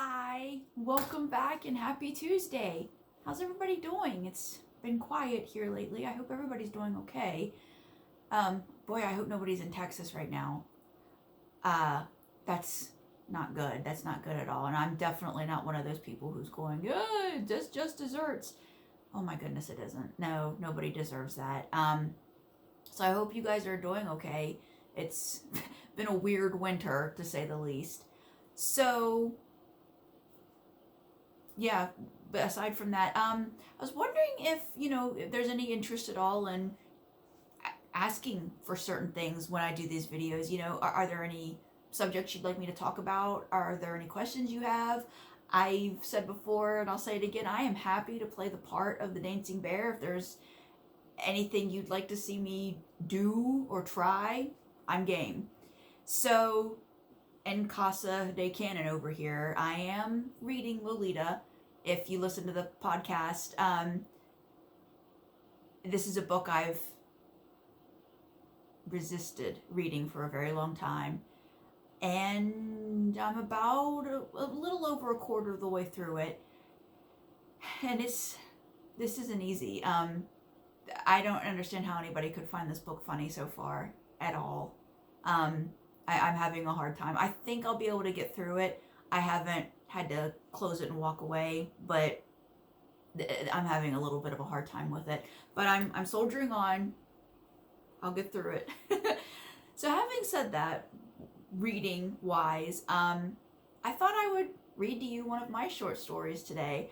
Hi, welcome back and happy Tuesday. How's everybody doing? It's been quiet here lately. I hope everybody's doing okay. Boy, I hope nobody's in Texas right now. That's not good. That's not good at all. And I'm definitely not one of those people who's going, this just desserts. Oh my goodness, it isn't. No, nobody deserves that. So I hope you guys are doing okay. It's been a weird winter, to say the least. So, yeah, but aside from that, I was wondering if there's any interest at all in asking for certain things when I do these videos. Are there any subjects you'd like me to talk about? Are there any questions you have? I've said before, and I'll say it again, I am happy to play the part of the dancing bear. If there's anything you'd like to see me do or try, I'm game. So, in Casa de Canon over here, I am reading Lolita. If you listen to the podcast, this is a book I've resisted reading for a very long time, and I'm about a little over a quarter of the way through it, and this isn't easy. I don't understand how anybody could find this book funny so far at all. I'm having a hard time. I think I'll be able to get through it. I haven't had to close it and walk away, but I'm having a little bit of a hard time with it. But I'm soldiering on. I'll get through it. So having said that, reading wise, I thought I would read to you one of my short stories today.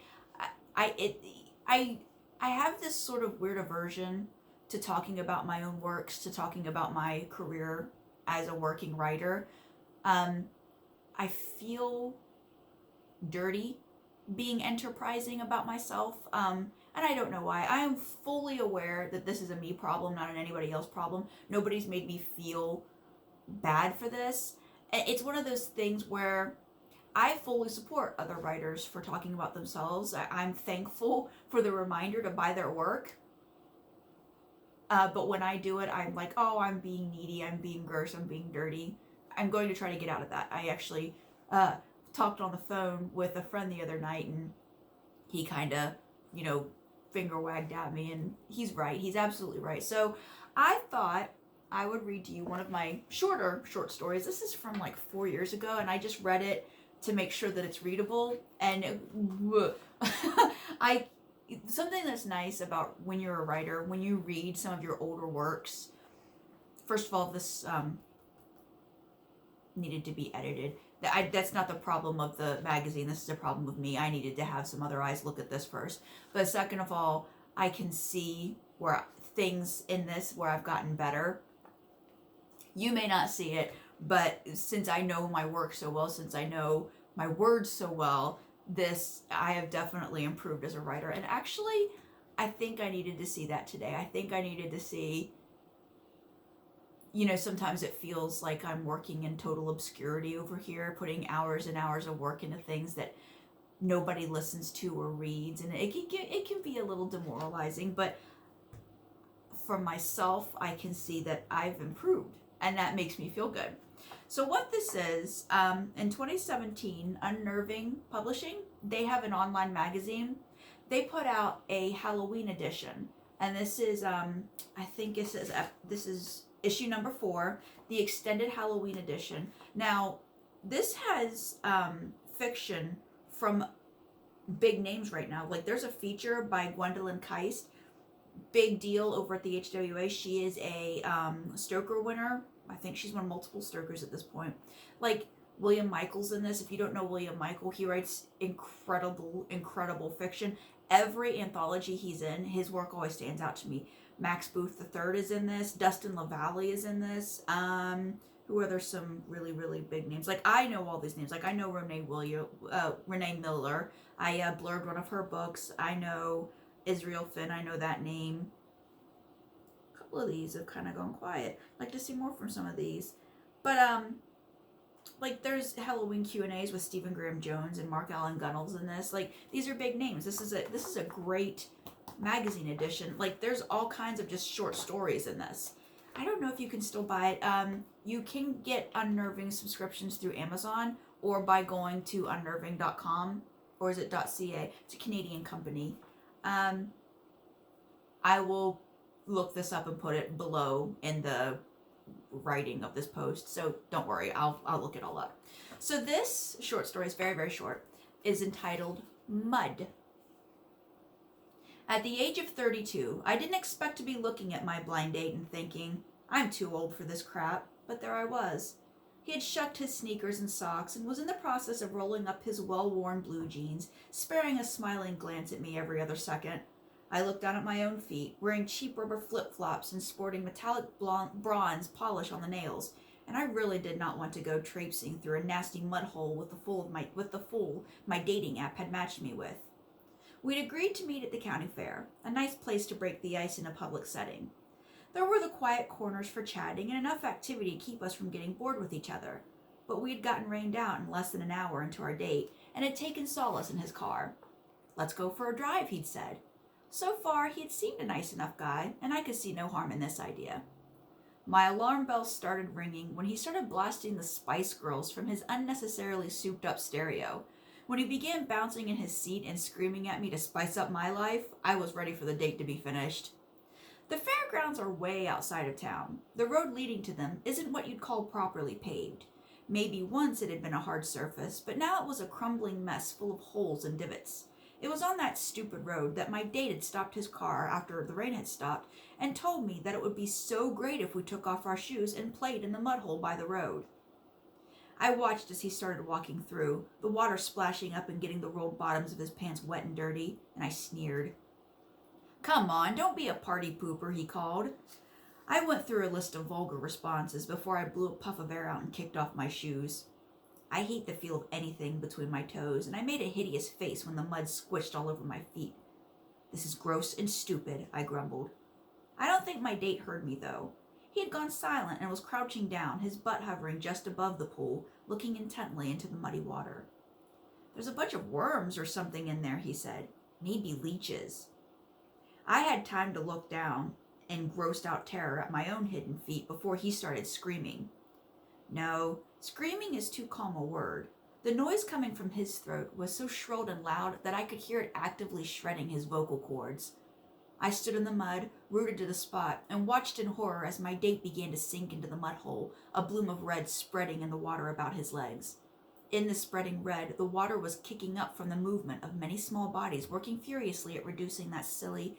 I have this sort of weird aversion to talking about my own works, to talking about my career as a working writer. I feel dirty being enterprising about myself, and I don't know why. I am fully aware that this is a me problem, not an anybody else problem. Nobody's made me feel bad for this. It's one of those things where I fully support other writers for talking about themselves. I'm thankful for the reminder to buy their work. But when I do it, I'm like, oh, I'm being needy, I'm being gross, I'm being dirty. I'm going to try to get out of that. I actually talked on the phone with a friend the other night, and he kind of, finger wagged at me, and he's right. He's absolutely right. So I thought I would read to you one of my shorter short stories. This is from like 4 years ago, and I just read it to make sure that it's readable. And something that's nice about when you're a writer, when you read some of your older works, first of all, this needed to be edited. That's not the problem of the magazine. This is a problem with me. I needed to have some other eyes look at this first. But second of all, I can see where things in this where I've gotten better. You may not see it, but since I know my work so well, since I know my words so well, I have definitely improved as a writer. And actually, I think I needed to see that today. I think I needed to see, sometimes it feels like I'm working in total obscurity over here, putting hours and hours of work into things that nobody listens to or reads, and it can be a little demoralizing. But for myself, I can see that I've improved, and that makes me feel good. So what this is, in 2017, Unnerving Publishing, they have an online magazine. They put out a Halloween edition, and this is, I think it says, this is issue number 4, the extended Halloween edition. Now, this has fiction from big names right now. Like, there's a feature by Gwendolyn Keist, big deal over at the HWA. She is a Stoker winner. I think she's won multiple Stokers at this point. Like, William Michael's in this. If you don't know William Michael, he writes incredible fiction. Every anthology he's in, his work always stands out to me. Max Booth III is in this. Dustin LaValle is in this. Who are there some really, really big names? Like, I know all these names. Like, I know Renee Miller. I blurred one of her books. I know Israel Finn. I know that name. Of these have kind of gone quiet. I'd like to see more from some of these, but like, there's Halloween Q&As with Stephen Graham Jones and Mark Allen Gunnels in this. Like, these are big names. This is a great magazine edition. Like, there's all kinds of just short stories in this. I don't know if you can still buy it. You can get Unnerving subscriptions through Amazon, or by going to unnerving.com, or is it .ca? It's a Canadian company. I will look this up and put it below in the writing of this post, so don't worry, I'll look it all up. So this short story is very, very short, is entitled Mud. At the age of 32, I didn't expect to be looking at my blind date and thinking, I'm too old for this crap, but there I was. He had shucked his sneakers and socks and was in the process of rolling up his well-worn blue jeans, sparing a smiling glance at me every other second. I looked down at my own feet, wearing cheap rubber flip-flops and sporting metallic bronze polish on the nails, and I really did not want to go traipsing through a nasty mud hole with the fool my dating app had matched me with. We'd agreed to meet at the county fair, a nice place to break the ice in a public setting. There were the quiet corners for chatting and enough activity to keep us from getting bored with each other, but we had gotten rained out in less than an hour into our date and had taken solace in his car. Let's go for a drive, he'd said. So far, he had seemed a nice enough guy, and I could see no harm in this idea. My alarm bell started ringing when he started blasting the Spice Girls from his unnecessarily souped-up stereo. When he began bouncing in his seat and screaming at me to spice up my life, I was ready for the date to be finished. The fairgrounds are way outside of town. The road leading to them isn't what you'd call properly paved. Maybe once it had been a hard surface, but now it was a crumbling mess full of holes and divots. It was on that stupid road that my date had stopped his car after the rain had stopped and told me that it would be so great if we took off our shoes and played in the mud hole by the road. I watched as he started walking through, the water splashing up and getting the rolled bottoms of his pants wet and dirty, and I sneered. Come on, don't be a party pooper, he called. I went through a list of vulgar responses before I blew a puff of air out and kicked off my shoes. I hate the feel of anything between my toes, and I made a hideous face when the mud squished all over my feet. This is gross and stupid, I grumbled. I don't think my date heard me, though. He had gone silent and was crouching down, his butt hovering just above the pool, looking intently into the muddy water. There's a bunch of worms or something in there, he said. Maybe leeches. I had time to look down in grossed out terror at my own hidden feet before he started screaming. No, screaming is too calm a word. The noise coming from his throat was so shrilled and loud that I could hear it actively shredding his vocal cords. I stood in the mud, rooted to the spot, and watched in horror as my date began to sink into the mud hole, a bloom of red spreading in the water about his legs. In the spreading red, the water was kicking up from the movement of many small bodies working furiously at reducing that silly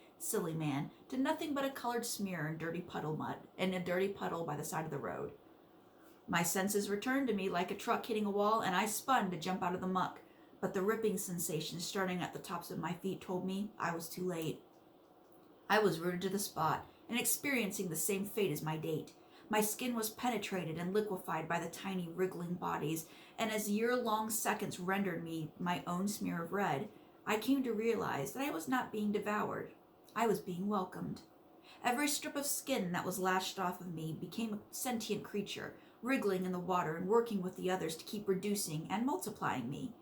man to nothing but a colored smear in a dirty puddle by the side of the road. My senses returned to me like a truck hitting a wall, and I spun to jump out of the muck, but the ripping sensation starting at the tops of my feet told me I was too late. I was rooted to the spot and experiencing the same fate as my date. My skin was penetrated and liquefied by the tiny wriggling bodies, and as year-long seconds rendered me my own smear of red, I came to realize that I was not being devoured. I was being welcomed. Every strip of skin that was lashed off of me became a sentient creature, wriggling in the water and working with the others to keep reducing and multiplying me.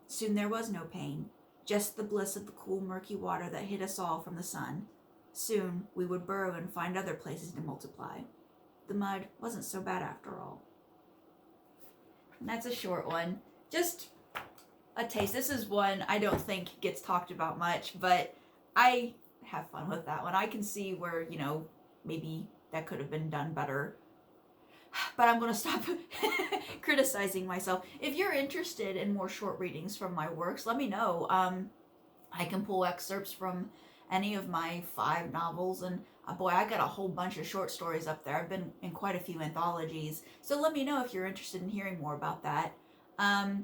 Soon there was no pain, just the bliss of the cool, murky water that hid us all from the sun. Soon we would burrow and find other places to multiply. The mud wasn't so bad after all. And that's a short one. Just a taste. This is one I don't think gets talked about much, but I have fun with that one. I can see where, maybe that could have been done better. But I'm going to stop criticizing myself. If you're interested in more short readings from my works, let me know. I can pull excerpts from any of my 5 novels, and boy, I got a whole bunch of short stories up there. I've been in quite a few anthologies, so let me know if you're interested in hearing more about that. By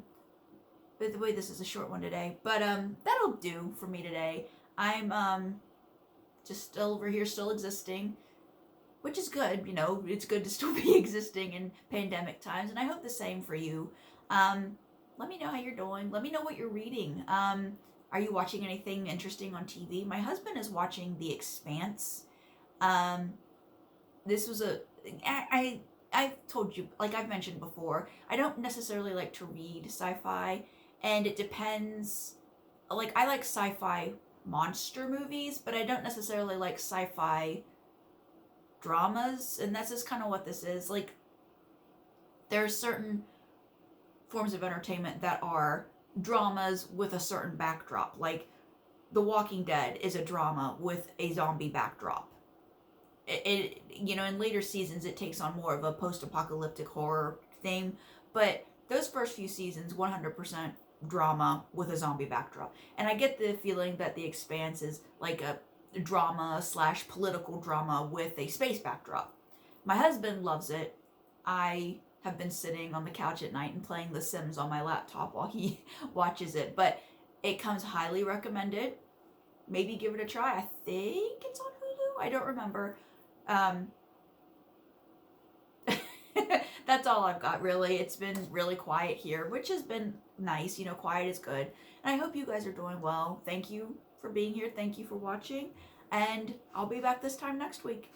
the way, this is a short one today, but that'll do for me today. I'm just still over here, still existing, which is good. It's good to still be existing in pandemic times, and I hope the same for you. Let me know how you're doing. Let me know what you're reading. Are you watching anything interesting on TV? My husband is watching The Expanse. This was I've told you, like I've mentioned before, I don't necessarily like to read sci-fi, and it depends. Like, I like sci-fi monster movies, but I don't necessarily like sci-fi dramas, and that's just kind of what this is. Like, there are certain forms of entertainment that are dramas with a certain backdrop. Like The Walking Dead is a drama with a zombie backdrop. You know, in later seasons it takes on more of a post-apocalyptic horror theme, but those first few seasons 100% drama with a zombie backdrop. And I get the feeling that The Expanse is like a drama slash political drama with a space backdrop. My husband loves it. I have been sitting on the couch at night and playing The Sims on my laptop while he watches it, but it comes highly recommended. Maybe give it a try. I think it's on Hulu. I don't remember. That's all I've got, really. It's been really quiet here, which has been nice. You know, quiet is good. And I hope you guys are doing well. Thank you for being here. Thank you for watching. And I'll be back this time next week.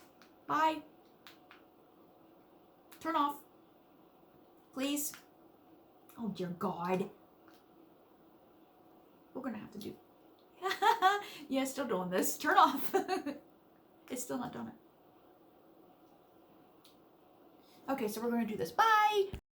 Bye. Turn off. Please. Oh, dear God. We're going to have to do... Yeah, still doing this. Turn off. It's still not done it. Okay, so we're going to do this. Bye!